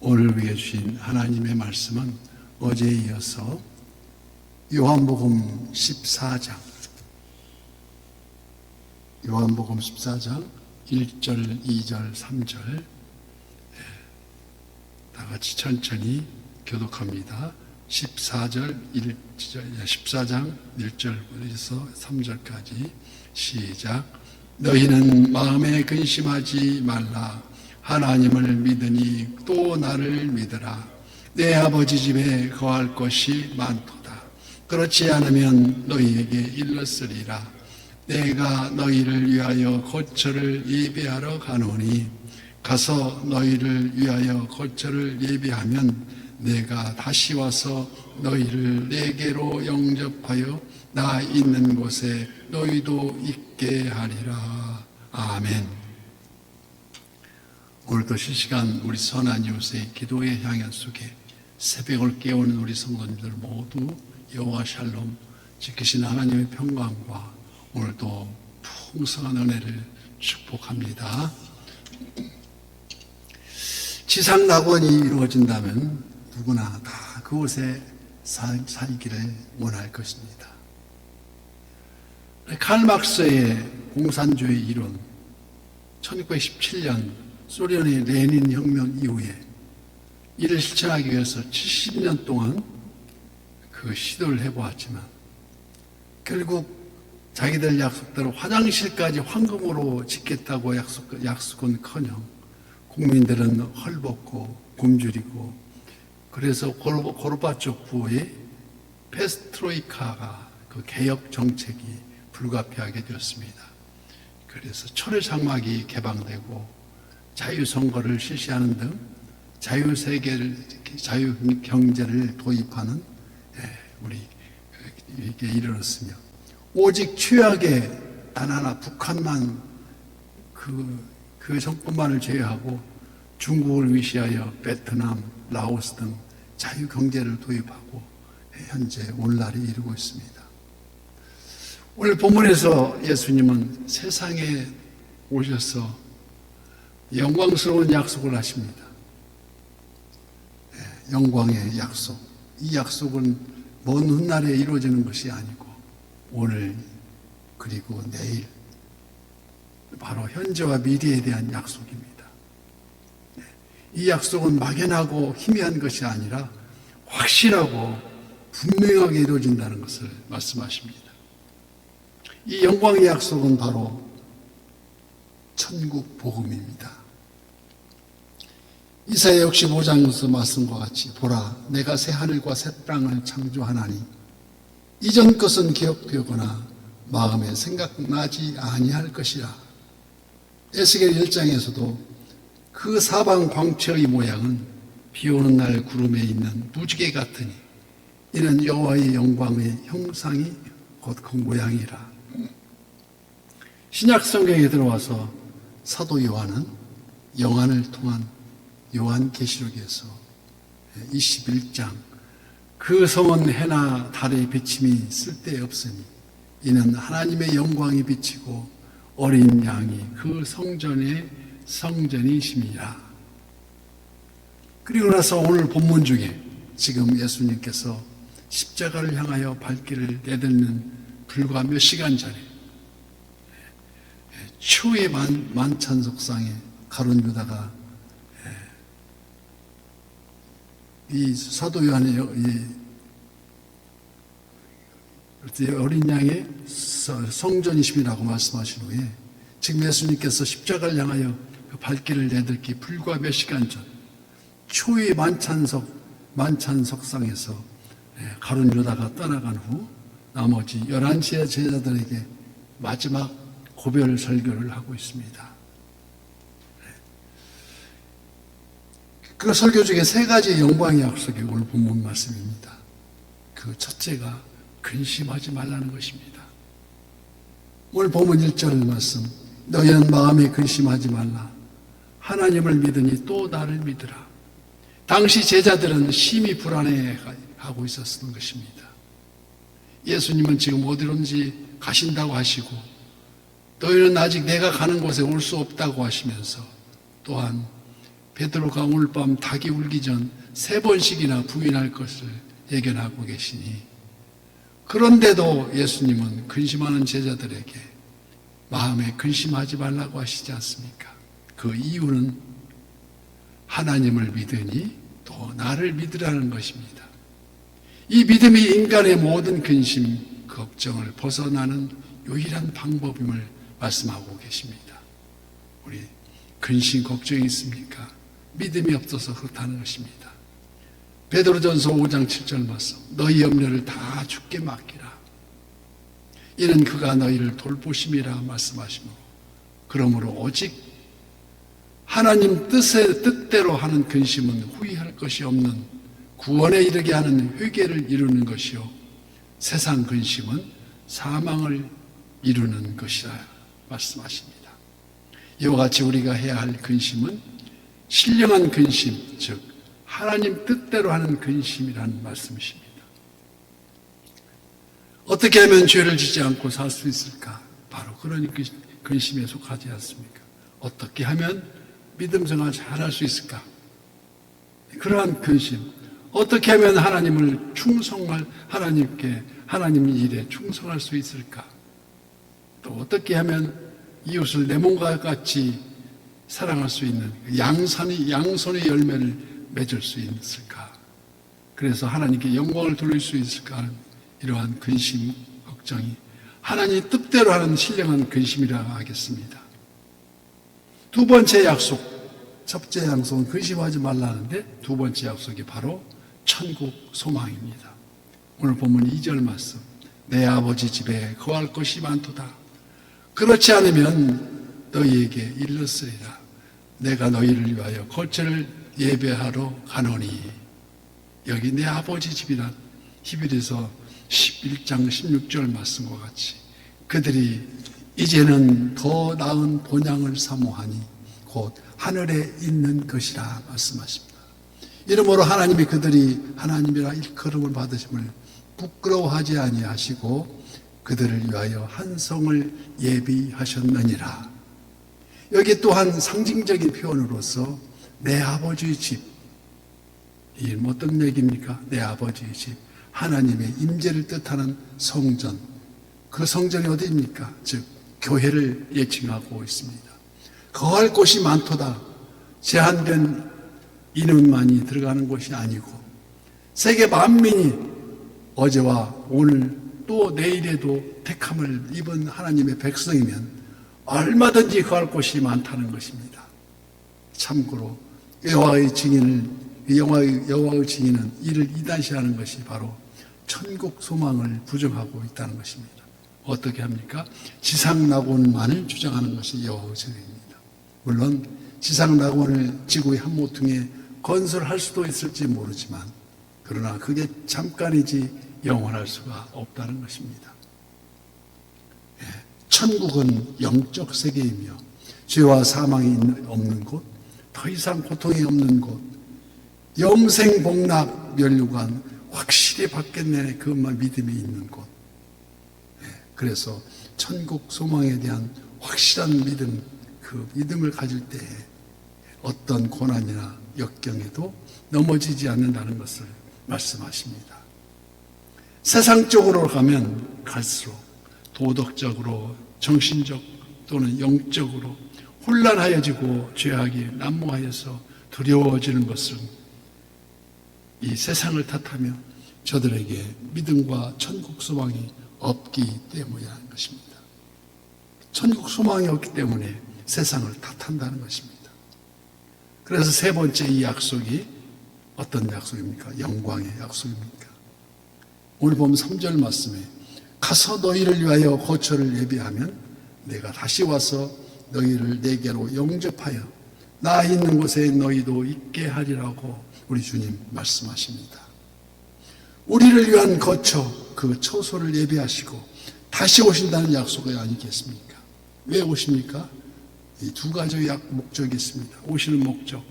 오늘 위해 주신 하나님의 말씀은 어제에 이어서 요한복음 14장 1절, 2절, 3절 다 같이 천천히 교독합니다. 14장 1절부터 3절까지 시작. 너희는 마음에 근심하지 말라. 하나님을 믿으니 또 나를 믿으라. 내 아버지 집에 거할 것이 많도다. 그렇지 않으면 너희에게 일렀으리라. 내가 너희를 위하여 거처를 예비하러 가노니 가서 너희를 위하여 거처를 예비하면 내가 다시 와서 너희를 내게로 영접하여 나 있는 곳에 너희도 있게 하리라. 아멘. 오늘도 실시간 우리 선한 이웃의 기도의 향연 속에 새벽을 깨우는 우리 성도님들 모두 여호와 샬롬 지키신 하나님의 평강과 오늘도 풍성한 은혜를 축복합니다. 지상 낙원이 이루어진다면 누구나 다 그곳에 살기를 원할 것입니다. 칼 막스의 공산주의 이론, 1917년 소련의 레닌 혁명 이후에 이를 실천하기 위해서 70년 동안 그 시도를 해보았지만 결국 자기들 약속대로 화장실까지 황금으로 짓겠다고 약속은커녕 국민들은 헐벗고 굶주리고 그래서 고르바초프의 페스트로이카가 그 개혁 정책이 불가피하게 되었습니다. 그래서 철의 장막이 개방되고 자유선거를 실시하는 등 자유경제를 도입하는 우리에게 이르렀으며 오직 최악의 단 하나 북한만 그 정권만을 제외하고 중국을 위시하여 베트남, 라오스 등 자유경제를 도입하고 현재 오늘날에 이르고 있습니다. 오늘 본문에서 예수님은 세상에 오셔서 영광스러운 약속을 하십니다. 영광의 약속. 이 약속은 먼 훗날에 이루어지는 것이 아니고 오늘 그리고 내일 바로 현재와 미래에 대한 약속입니다. 이 약속은 막연하고 희미한 것이 아니라 확실하고 분명하게 이루어진다는 것을 말씀하십니다. 이 영광의 약속은 바로 천국 복음입니다. 이사야 65장에서 말씀과 같이 보라 내가 새 하늘과 새 땅을 창조하나니 이전 것은 기억되거나 마음에 생각나지 아니할 것이라. 에스겔 1장에서도 그 사방 광채의 모양은 비오는 날 구름에 있는 무지개 같으니 이는 여호와의 영광의 형상이 곧 그 모양이라. 신약 성경에 들어와서 사도 요한은 영안을 통한 요한계시록에서 21장 그 성은 해나 달의 비침이 쓸데없으니 이는 하나님의 영광이 비치고 어린 양이 그 성전의 성전이심이라. 그리고 나서 오늘 본문 중에 지금 예수님께서 십자가를 향하여 발길을 내딛는 불과 몇 시간 전에 추의 만찬석상에 가룟 유다가 이 사도 요한의 어린 양의 성전이심이라고 말씀하신 후에 지금 예수님께서 십자가를 향하여 그 발길을 내딛기 불과 몇 시간 전 초의 만찬석상에서 가룟 유다가 떠나간 후 나머지 11지의 제자들에게 마지막 고별 설교를 하고 있습니다. 그 설교 중에 세 가지 영광의 약속이 오늘 본문 말씀입니다. 그 첫째가 근심하지 말라는 것입니다. 오늘 본문 1절 말씀 너희는 마음에 근심하지 말라. 하나님을 믿으니 또 나를 믿으라. 당시 제자들은 심히 불안해하고 있었던 것입니다. 예수님은 지금 어디론지 가신다고 하시고 너희는 아직 내가 가는 곳에 올 수 없다고 하시면서 또한 베드로가 오늘 밤 닭이 울기 전 3번씩이나 부인할 것을 예견하고 계시니, 그런데도 예수님은 근심하는 제자들에게 마음에 근심하지 말라고 하시지 않습니까? 그 이유는 하나님을 믿으니 또 나를 믿으라는 것입니다. 이 믿음이 인간의 모든 근심, 걱정을 벗어나는 유일한 방법임을 말씀하고 계십니다. 우리 근심, 걱정이 있습니까? 믿음이 없어서 그렇다는 것입니다. 베드로전서 5장 7절 말씀, 너희 염려를 다 주께 맡기라. 이는 그가 너희를 돌보심이라 말씀하시므로, 그러므로 오직 하나님 뜻대로 하는 근심은 후회할 것이 없는 구원에 이르게 하는 회개를 이루는 것이요, 세상 근심은 사망을 이루는 것이라 말씀하십니다. 이와 같이 우리가 해야 할 근심은 신령한 근심, 즉 하나님 뜻대로 하는 근심이라는 말씀이십니다. 어떻게 하면 죄를 짓지 않고 살 수 있을까? 바로 그런 근심에 속하지 않습니까? 어떻게 하면 믿음 생활 잘할 수 있을까? 그러한 근심. 어떻게 하면 하나님을 하나님께, 하나님 일에 충성할 수 있을까? 또 어떻게 하면 이웃을 내 몸과 같이 사랑할 수 있는 양손의 열매를 맺을 수 있을까? 그래서 하나님께 영광을 돌릴 수 있을까 하는 이러한 근심, 걱정이 하나님 뜻대로 하는 신령한 근심이라고 하겠습니다. 두 번째 약속, 첫째 약속은 근심하지 말라는데, 두 번째 약속이 바로 천국 소망입니다. 오늘 본문 2절 말씀, 내 아버지 집에 거할 것이 많도다. 그렇지 않으면 너희에게 일렀으리라. 내가 너희를 위하여 거처를 예배하러 가노니. 여기 내 아버지 집이란 히브리서 11장 16절 말씀과 같이 그들이 이제는 더 나은 본향을 사모하니 곧 하늘에 있는 것이라 말씀하십니다. 이러므로 하나님이 그들이 하나님이라 일컬음을 받으심을 부끄러워하지 아니하시고 그들을 위하여 한 성을 예비하셨느니라. 여기 또한 상징적인 표현으로서 내 아버지의 집, 이 어떤 얘기입니까? 내 아버지의 집, 하나님의 임재를 뜻하는 성전, 그 성전이 어디입니까? 즉 교회를 예칭하고 있습니다. 거할 곳이 많도다. 제한된 인원만이 들어가는 곳이 아니고 세계 만민이 어제와 오늘 또 내일에도 택함을 입은 하나님의 백성이면 얼마든지 거할 곳이 많다는 것입니다. 참고로 여호와의 증인은 이를 이단시하는 것이 바로 천국 소망을 부정하고 있다는 것입니다. 어떻게 합니까? 지상 낙원만을 주장하는 것이 여호와의 증인입니다. 물론 지상 낙원을 지구의 한 모퉁이에 건설할 수도 있을지 모르지만, 그러나 그게 잠깐이지 영원할 수가 없다는 것입니다. 천국은 영적 세계이며 죄와 사망이 없는 곳, 더 이상 고통이 없는 곳, 영생 복락 면류관 확실히 받겠네, 그것만 믿음이 있는 곳. 그래서 천국 소망에 대한 확실한 믿음, 그 믿음을 가질 때에 어떤 고난이나 역경에도 넘어지지 않는다는 것을 말씀하십니다. 세상적으로 가면 갈수록 도덕적으로, 정신적 또는 영적으로 혼란하여지고 죄악이 난무하여서 두려워지는 것은 이 세상을 탓하며 저들에게 믿음과 천국 소망이 없기 때문이라는 것입니다. 천국 소망이 없기 때문에 세상을 탓한다는 것입니다. 그래서 세 번째 이 약속이 어떤 약속입니까? 영광의 약속입니까? 오늘 보면 3절 말씀에 가서 너희를 위하여 거처를 예비하면 내가 다시 와서 너희를 내게로 영접하여 나 있는 곳에 너희도 있게 하리라고 우리 주님 말씀하십니다. 우리를 위한 거처, 그 처소를 예비하시고 다시 오신다는 약속이 아니겠습니까? 왜 오십니까? 이 두 가지 목적이 있습니다. 오시는 목적,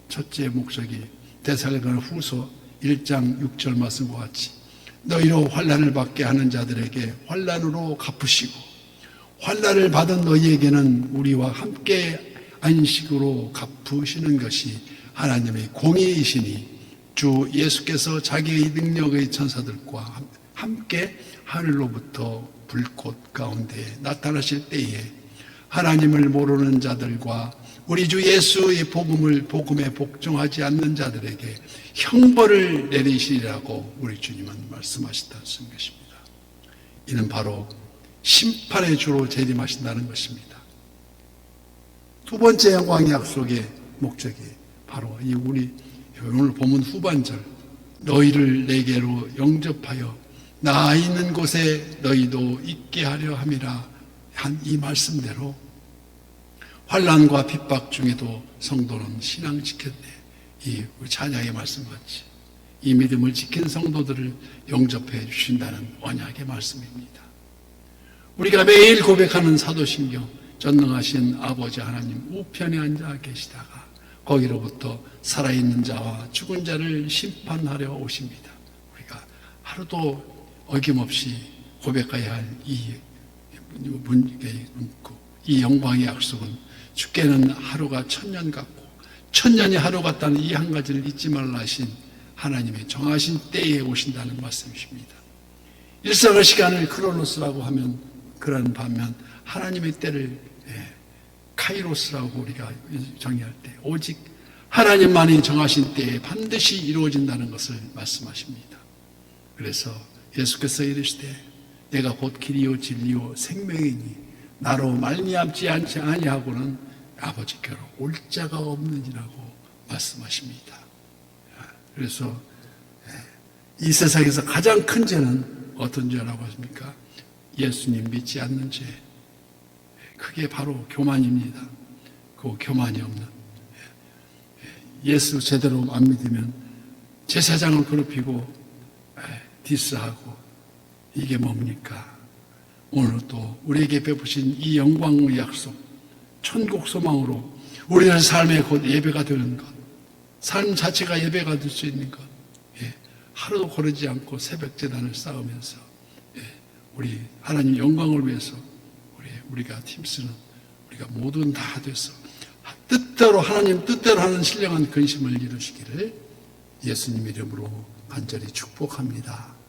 첫째 목적이 데살로니가 후서 1장 6절 말씀과 같이 너희로 환난을 받게 하는 자들에게 환난으로 갚으시고 환난을 받은 너희에게는 우리와 함께 안식으로 갚으시는 것이 하나님의 공의이시니 주 예수께서 자기의 능력의 천사들과 함께 하늘로부터 불꽃 가운데 나타나실 때에 하나님을 모르는 자들과 우리 주 예수의 복음에 복종하지 않는 자들에게 형벌을 내리시리라고 우리 주님은 말씀하신다는 것입니다. 이는 바로 심판의 주로 재림하신다는 것입니다. 두 번째 영광의 약속의 목적이 바로 이 우리 오늘 본문 후반절 너희를 내게로 영접하여 나 있는 곳에 너희도 있게 하려 함이라 한 이 말씀대로 환난과 핍박 중에도 성도는 신앙 지켰네. 이 찬양의 말씀같이 이 믿음을 지킨 성도들을 영접해 주신다는 언약의 말씀입니다. 우리가 매일 고백하는 사도신경 전능하신 아버지 하나님 우편에 앉아 계시다가 거기로부터 살아있는 자와 죽은 자를 심판하려 오십니다. 우리가 하루도 어김없이 고백해야 할 이 영광의 약속은 주께는 하루가 천년 같고 천년이 하루 같다는 이 한 가지를 잊지 말라 하신 하나님의 정하신 때에 오신다는 말씀이십니다. 일상의 시간을 크로노스라고 하면 그런 반면 하나님의 때를 카이로스라고 우리가 정의할 때 오직 하나님만이 정하신 때에 반드시 이루어진다는 것을 말씀하십니다. 그래서 예수께서 이르시되 내가 곧 길이요 진리요 생명이니 나로 말미암지 않지 아니하고는 아버지께로 올 자가 없느니라고 말씀하십니다. 그래서 이 세상에서 가장 큰 죄는 어떤 죄라고 하십니까? 예수님 믿지 않는 죄. 그게 바로 교만입니다. 그 교만이 없는 예수 제대로 안 믿으면 제사장을 괴롭히고 디스하고 이게 뭡니까? 오늘 또 우리에게 베푸신 이 영광의 약속 천국 소망으로 우리의 삶의 곧 예배가 되는 것, 삶 자체가 예배가 될 수 있는 것, 하루도 거르지 않고 새벽 제단을 쌓으면서 우리 하나님 영광을 위해서 우리가 힘쓰는 우리가 모든 다 돼서 뜻대로 하나님 뜻대로 하는 신령한 근심을 이루시기를 예수님 이름으로 간절히 축복합니다.